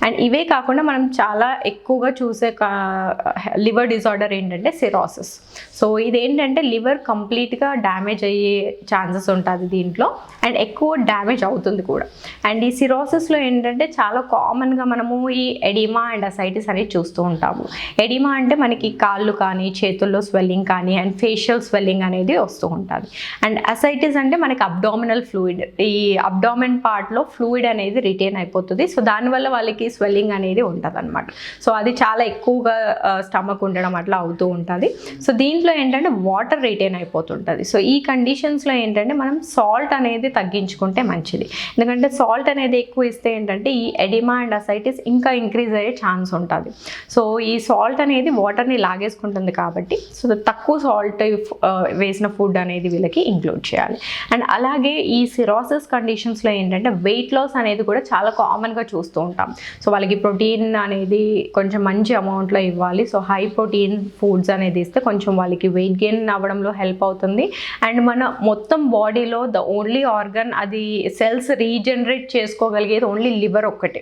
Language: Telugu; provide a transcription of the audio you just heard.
అండ్ ఇవే కాకుండా మనం చాలా ఎక్కువగా చూసే లివర్ డిజార్డర్ ఏంటంటే సిరాసిస్. సో ఇదేంటంటే లివర్ కంప్లీట్గా డ్యామేజ్ అయ్యే ఛాన్సెస్ ఉంటుంది దీంట్లో, అండ్ ఎక్కువ డ్యామేజ్ అవుతుంది కూడా. అండ్ ఈ సిరాసిస్లో ఏంటంటే చాలా కామన్గా మనము ఈ ఎడిమా అండ్ అసైటిస్ అనేది చూస్తూ ఉంటాము. ఎడిమా అంటే మనకి కాళ్ళు కానీ చేతుల్లో స్వెల్లింగ్ కానీ అండ్ ఫేషియల్ స్వెల్లింగ్ అనేది వస్తూ ఉంటుంది. అండ్ అసైటిస్ అంటే మనకి అబ్డామినల్ ఫ్లూయిడ్, ఈ అబ్డామిన్ పార్ట్లో ఫ్లూయిడ్ అనేది రిటైన్ అయిపోతుంది. సో దానివల్ల వాళ్ళకి స్వెల్లింగ్ అనేది ఉంటుంది అనమాట. సో అది చాలా ఎక్కువగా స్టమక్ ఉండడం అట్లా అవుతూ ఉంటుంది. సో దీంట్లో ఏంటంటే వాటర్ రిటైన్ అయిపోతుంటుంది. సో ఈ కండిషన్స్లో ఏంటంటే మనం సాల్ట్ అనేది తగ్గించుకుంటే మంచిది. ఎందుకంటే సాల్ట్ అనేది ఎక్కువ ఇస్తే ఏంటంటే ఈ ఎడిమా అండ్ అసైటిస్ ఇంకా ఇంక్రీజ్ అయ్యే ఛాన్స్ ఉంటుంది. సో ఈ సాల్ట్ అనేది వాటర్ని లాగేసుకుంటుంది కాబట్టి సో తక్కువ సాల్ట్ వేసిన ఫుడ్ అనేది వీళ్ళకి ఇంక్లూడ్ చేయాలి. అండ్ అలాగే ఈ సిరాసిస్ కండిషన్స్లో ఏంటంటే వెయిట్ లాస్ అనేది కూడా చాలా కామన్గా చూస్తూ ఉంటాం. సో వాళ్ళకి ప్రోటీన్ అనేది కొంచెం మంచి అమౌంట్లో ఇవ్వాలి. సో హై ప్రోటీన్ ఫుడ్స్ అనేది ఇస్తే కొంచెం వాళ్ళకి వెయిట్ గెయిన్ అవ్వడంలో హెల్ప్ అవుతుంది. అండ్ మన మొత్తం బాడీలో ద ఓన్లీ ఆర్గన్ అది సెల్స్ రీజనరేట్ చేసుకోగలిగేది ఓన్లీ లివర్ ఒక్కటే.